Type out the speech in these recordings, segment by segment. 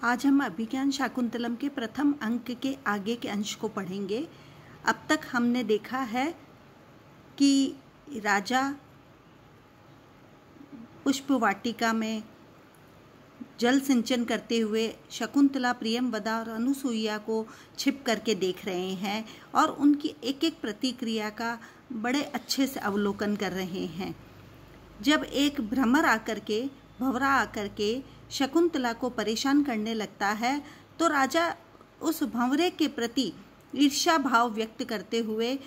आज हम अभिज्ञान शाकुंतलम के प्रथम अंक के आगे के अंश को पढ़ेंगे। अब तक हमने देखा है कि राजा पुष्प वाटिका में जल सिंचन करते हुए शकुंतला, प्रियंवदा और अनुसुईया को छिप करके देख रहे हैं और उनकी एक एक प्रतिक्रिया का बड़े अच्छे से अवलोकन कर रहे हैं। जब एक भ्रमर आकर के, भंवरा आकर के शकुंतला को परेशान करने लगता है तो राजा उस भंवरे के प्रति ईर्ष्या भाव व्यक्त करते हुए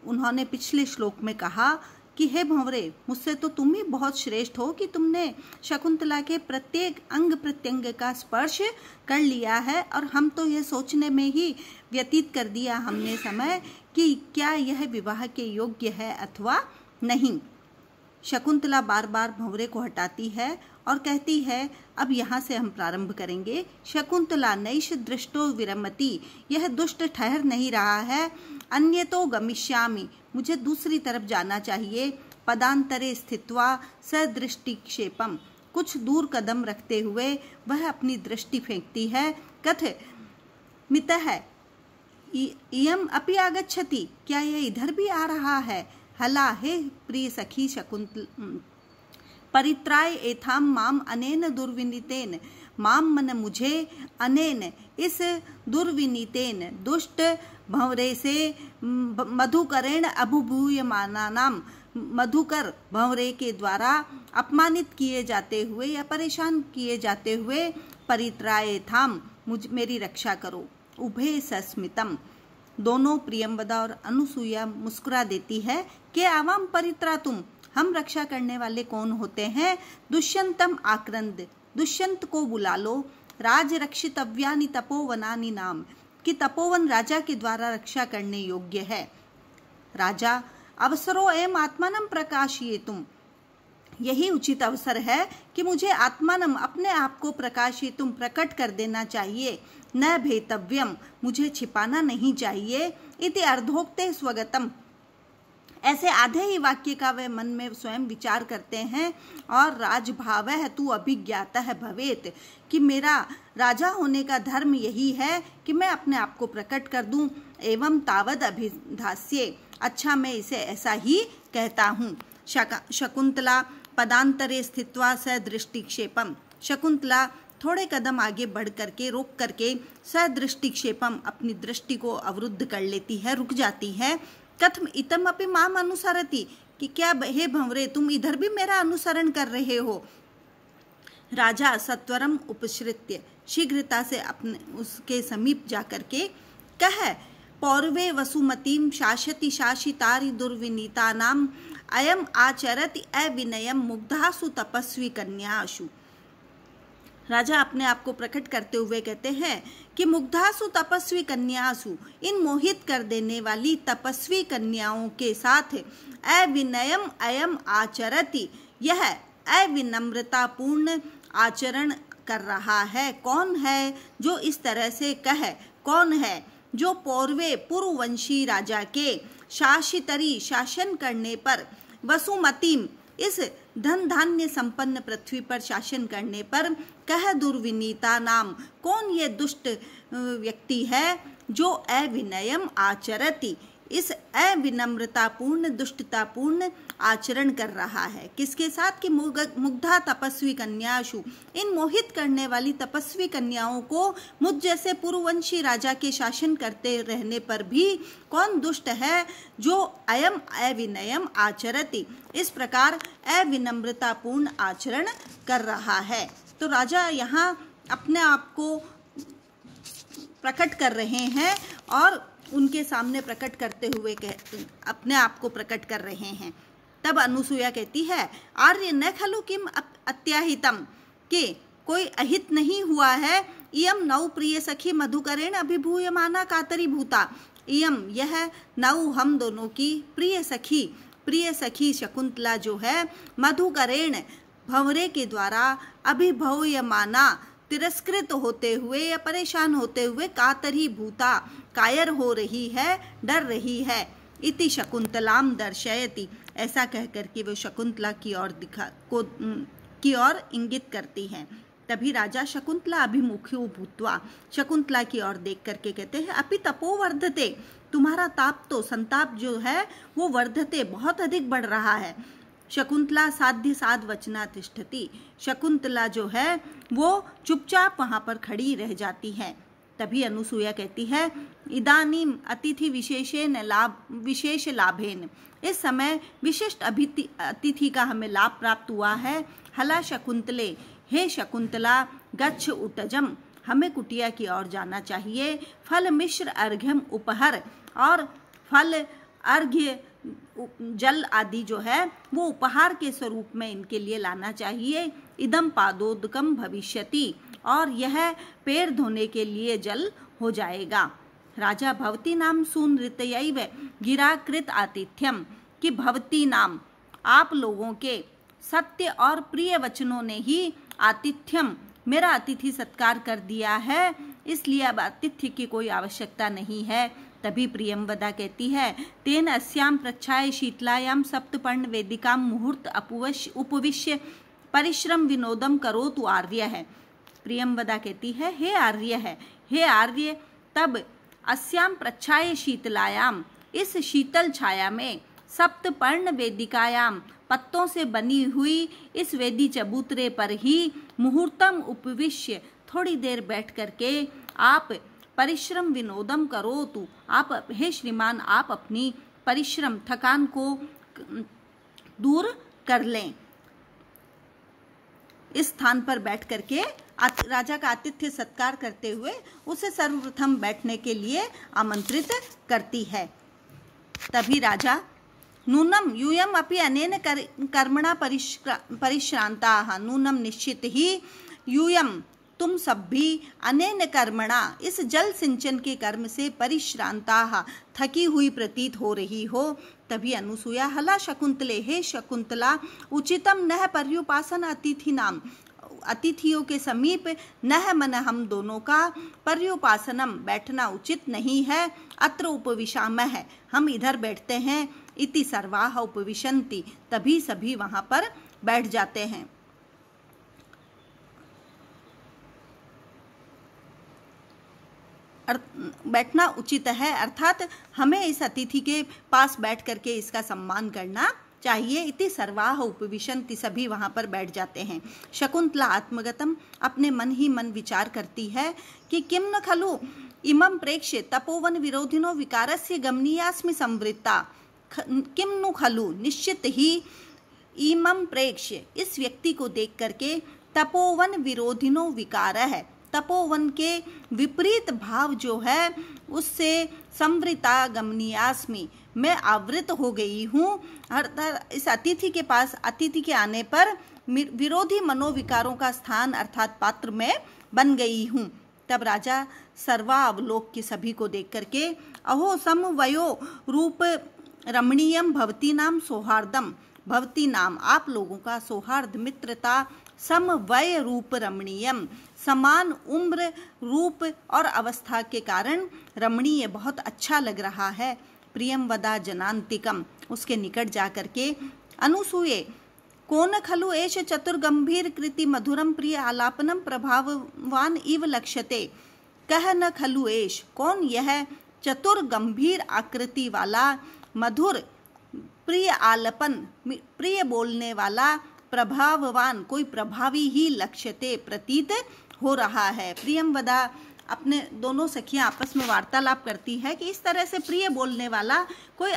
उन्होंने पिछले श्लोक में कहा कि हे भंवरे, मुझसे तो तुम ही बहुत श्रेष्ठ हो कि तुमने शकुंतला के प्रत्येक अंग प्रत्यंग का स्पर्श कर लिया है और हम तो यह सोचने में ही व्यतीत कर दिया हमने समय कि क्या यह विवाह के योग्य है अथवा नहीं। शकुंतला बार बार भंवरे को हटाती है और कहती है, अब यहाँ से हम प्रारंभ करेंगे। शकुंतला नैष दृष्टो विरमति, यह दुष्ट ठहर नहीं रहा है। अन्य तो गमिष्यामि, मुझे दूसरी तरफ जाना चाहिए। पदांतरे स्थित्वा सदृष्टिक्षेपम, कुछ दूर कदम रखते हुए वह अपनी दृष्टि फेंकती है। कथ मितः इयम अपि आगच्छति, क्या यह इधर भी आ रहा है। हला हे प्रिय सखी शकुंतल परित्राय एथाम माम अनेन दुर्विनीतेन, माम मन मुझे अनेन इस दुर्विनीतेन दुष्ट भंवरे से मधुकरेण अभुभूयमानानाम, मधुकर भंवरे के द्वारा अपमानित किए जाते हुए या परेशान किए जाते हुए परित्राय थाम, मेरी रक्षा करो। उभे सस्मितम, दोनों प्रियंवदा और अनुसुईया मुस्कुरा देती है कि आवाम परित्रा तुम, हम रक्षा करने वाले कौन होते हैं। दुष्यंतम आक्रंद, दुष्यंत को बुला लो। राज रक्षितव्यानि तपोवनानि नाम, कि तपोवन राजा के द्वारा रक्षा करने योग्य है। राजा अवसरो एम आत्मानम प्रकाशयेतुम, यही उचित अवसर है कि मुझे आत्मानम, अपने आप को प्रकाशयेतुम, प्रकट कर देना चाहिए। न भेतव्यम, मुझे छिपाना नहीं चाहिए। इति अर्धोक्ते स्वगतम, ऐसे आधे ही वाक्य का वे मन में स्वयं विचार करते हैं। और राजभावः तु अभिज्ञातः भवेत्, कि मेरा राजा होने का धर्म यही है कि मैं अपने आप को प्रकट कर दूं। एवं तावद अभिधास्ये, अच्छा मैं इसे ऐसा ही कहता हूँ। शकुंतला पदांतरे स्थित्वा सदृष्टिक्षेपम, शकुंतला थोड़े कदम आगे बढ़ करके, रोक करके, सदृष्टिक्षेपम, अपनी दृष्टि को अवरुद्ध कर लेती है, रुक जाती है। कथम इतम अपि माम अनुसरति, कि क्या हे भंवरे, तुम इधर भी मेरा अनुसरण कर रहे हो। राजा सत्वरम उपश्रित्य, शीघ्रता से अपने उसके समीप जाकर के कह, पौर्वे वसुमतीम शासति शासितारि दुर्विनीता नाम अयम आचरति अविनयम मुग्धासु तपस्वी कन्यासु। राजा अपने आप को प्रकट करते हुए कहते हैं कि मुग्धासु तपस्वी कन्यासु, इन मोहित कर देने वाली तपस्वी कन्याओं के साथ अविनयम अयम आचरति, यह अविनम्रतापूर्ण आचरण कर रहा है। कौन है जो इस तरह से कहे, कौन है जो पौर्वे पूर्ववंशी राजा के शासितरी, शासन करने पर, वसुमतीम, इस धन धान्य संपन्न पृथ्वी पर शासन करने पर, कह दुर्विनीता नाम, कौन ये दुष्ट व्यक्ति है जो अविनयम आचरति, इस अविनम्रतापूर्ण, दुष्टतापूर्ण आचरण कर रहा है। किसके साथ? कि मुग्धा तपस्वी कन्यासु, इन मोहित करने वाली तपस्वी कन्याओं को मुझ जैसे पूर्ववंशी राजा के शासन करते रहने पर भी कौन दुष्ट है जो अयम अविनयम आचरति, इस प्रकार अविनम्रतापूर्ण आचरण कर रहा है। तो राजा यहाँ अपने आप को प्रकट कर रहे हैं और उनके सामने प्रकट करते हुए अपने आप को प्रकट कर रहे हैं। तब अनुसुईया कहती है, आर्य न खलु किम अत्याहितम, कि कोई अहित नहीं हुआ है। इयम नौ प्रिय सखी मधुकरेण अभिभूयमाना कातरी भूता, इयम, यह, नौ, हम दोनों की, प्रिय सखी शकुंतला जो है, मधुकरेण, भंवरे के द्वारा, अभिभूयमाना, तिरस्कृत होते हुए या परेशान होते हुए, कातरी भूता, कायर हो रही है, डर रही है। इति शकुंतलाम दर्शयति, ऐसा कहकर के वो शकुंतला की ओर इंगित करती हैं। तभी राजा शकुंतला अभिमुखो भूत्वा शकुंतला की ओर देख करके कहते हैं, अपि तपो वर्धते, तुम्हारा ताप तो संताप जो है वो वर्धते बहुत अधिक बढ़ रहा है। शकुंतला साध्य साध वचना तिष्ठति, शकुंतला जो है वो चुपचाप वहां पर खड़ी रह जाती है। तभी अनुसूया कहती है, इदानीम अतिथि विशेष लाभेन, इस समय विशिष्ट अतिथि का हमें लाभ प्राप्त हुआ है। हला शकुंतले, हे शकुंतला, गच्छ उटजम, हमें कुटिया की ओर जाना चाहिए। फल मिश्र अर्घ्यम उपहर, और फल अर्घ्य जल आदि जो है वो उपहार के स्वरूप में इनके लिए लाना चाहिए। इदम पादोदकम भविष्यति, और यह पैर धोने के लिए जल हो जाएगा। राजा भवती नाम सुनृतयैव गिराकृत आतिथ्यम, कि भवती नाम, आप लोगों के सत्य और प्रिय वचनों ने ही आतिथ्यम, मेरा अतिथि सत्कार कर दिया है, इसलिए अब आतिथ्य की कोई आवश्यकता नहीं है। तभी प्रियंवदा कहती है, तेन अस्याम प्रच्छाय शीतलायाम सप्तपर्ण वेदिकाम मुहूर्त उपविश्य परिश्रम विनोदम करोतु आर्य है। प्रियंवदा कहती है, हे आर्य, तब अस्याम प्रच्छाय शीतलायाम, इस शीतल छाया में, सप्तपर्ण वेदिकायाम, पत्तों से बनी हुई इस वेदी चबूतरे पर ही, मुहूर्तम उपविश्य, थोड़ी देर बैठ करके आप परिश्रम विनोदम करोतु, आप, हे श्रीमान, आप अपनी परिश्रम थकान को दूर कर लें। इस स्थान पर बैठ करके राजा का आतिथ्य सत्कार करते हुए उसे सर्वप्रथम बैठने के लिए आमंत्रित करती है। तभी राजा, नूनम यूयम अपि अनेन कर्मणा परिश्रांताः, नूनम निश्चित ही, यूयम, तुम सब भी, अनेन कर्मणा, इस जल सिंचन के कर्म से, परिश्रांताः, थकी हुई प्रतीत हो रही हो। तभी अनुसूया, हला शकुंतले, हे शकुंतला, उचितम नह पर्युपासन अतिथि नाम, अतिथियों के समीप, नह मन हम दोनों का, पर्युपासनम, बैठना उचित नहीं है, अत्र उपविशामः, हम इधर बैठते हैं, इति सर्वाः उपविशन्ति, तभी सभी वहां पर बैठ जाते हैं। बैठना उचित है, अर्थात हमें इस अतिथि के पास बैठ करके इसका सम्मान करना चाहिए। इति सर्वाः उपविशन्ति, सभी वहां पर बैठ जाते हैं। शकुंतला आत्मगतम, अपने मन ही मन विचार करती है कि किम न खलु इमं प्रेक्ष्य तपोवन विरोधिनो विकारस्य गमनीयास्मि संवृत्ता, किम नु खलु, निश्चित ही, इमं प्रेक्ष्य, इस व्यक्ति को देख करके, तपोवन विरोधिनो विकार है, तपोवन के विपरीत भाव जो है उससे, संवृता गमनीयास्मि, मैं आवृत हो गई हूँ। अर्थात इस अतिथि के पास, अतिथि के आने पर विरोधी मनोविकारों का स्थान अर्थात पात्र में बन गई हूँ। तब राजा सर्वावलोक के सभी को देख करके, अहो समवयो रूप रमणीयम भवती नाम सौहार्दम, भवती नाम, आप लोगों का सौहार्द, मित्रता, समवय रूप रमणीयम, समान उम्र, रूप और अवस्था के कारण रमणीय, बहुत अच्छा लग रहा है। प्रियंवदा जनांतिकम, उसके निकट जाकर के, अनुसूये, कौन खलु एष चतुर गंभीर कृति मधुरम प्रिय आलापनम प्रभाववान इव लक्ष्यते, कह न खलु एष, कौन यह चतुर गंभीर आकृति वाला, मधुर प्रिय आलपन, प्रिय बोलने वाला, प्रभाववान, कोई प्रभावी ही, लक्ष्यते, प्रतीत हो रहा है। प्रियंवदा अपने दोनों सखियां आपस में वार्तालाप करती है कि इस तरह से प्रिय बोलने वाला कोई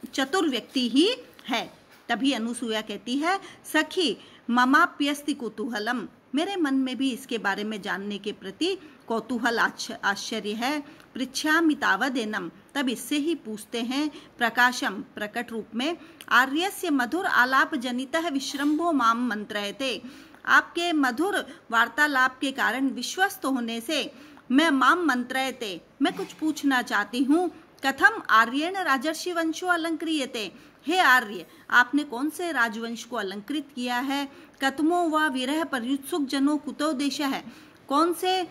चतुर व्यक्ति ही है। तभी अनुसूया कहती है, सखी ममाप्यस्ति कुतूहलम, मेरे मन में भी इसके बारे में जानने के प्रति कौतूहल, आश्चर्य है। पृच्छामि तावदेनम, तब इससे ही पूछते हैं, प्रकाशम, प्रकट रूप में, आर्यस्य मधुर आलाप जनितः विश्रम्भो माम मंत्रयते, आपके मधुर वार्तालाप के कारण विश्वस्त होने से मैं माम मंत्रयते, मैं कुछ पूछना चाहती हूँ। कथम आर्येण राजर्षि वंशो अलंक्रियते, हे आर्य, आपने कौन से राजवंश को अलंकृत किया है। कतमो व विरह पर्युत्सुक जनो कुतो देश है, कौन से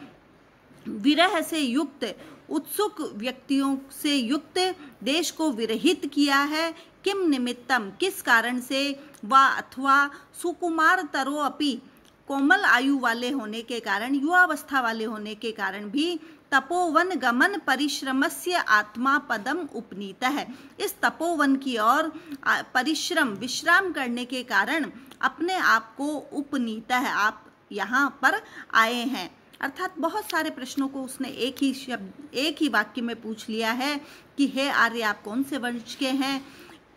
विरह से युक्त, उत्सुक व्यक्तियों से युक्त देश को विरहित किया है। किम निमित्तम, किस कारण से, वा अथवा सुकुमार तरो अपि, कोमल आयु वाले होने के कारण, युवावस्था वाले होने के कारण भी तपोवन गमन परिश्रमस्य आत्मा पदम उपनीत है। इस तपोवन की ओर परिश्रम विश्राम करने के कारण अपने आप को उपनीत है, आप यहाँ पर आए हैं। अर्थात बहुत सारे प्रश्नों को उसने एक ही वाक्य में पूछ लिया है कि हे आर्य, आप कौन से वंश के हैं,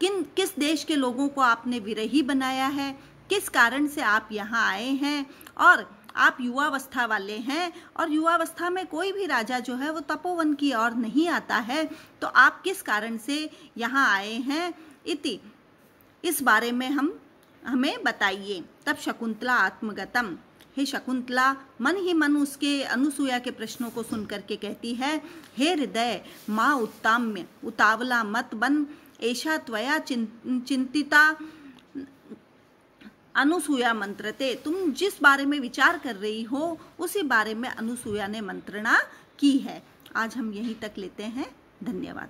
किस देश के लोगों को आपने विरही बनाया है, किस कारण से आप यहाँ आए हैं, और आप युवावस्था वाले हैं, और युवावस्था में कोई भी राजा जो है वो तपोवन की ओर नहीं आता है, तो आप किस कारण से यहाँ आए हैं इति, इस बारे में हमें बताइए। तब शकुंतला आत्मगतम, हे शकुंतला मन ही मन उसके अनुसूया के प्रश्नों को सुन करके कहती है, हे हृदय माँ उत्ताम्य उतावला मत बन, ऐशा त्वया चिंतिता अनुसूया मंत्रते। तुम जिस बारे में विचार कर रही हो उसी बारे में अनुसूया ने मंत्रणा की है। आज हम यहीं तक लेते हैं। धन्यवाद।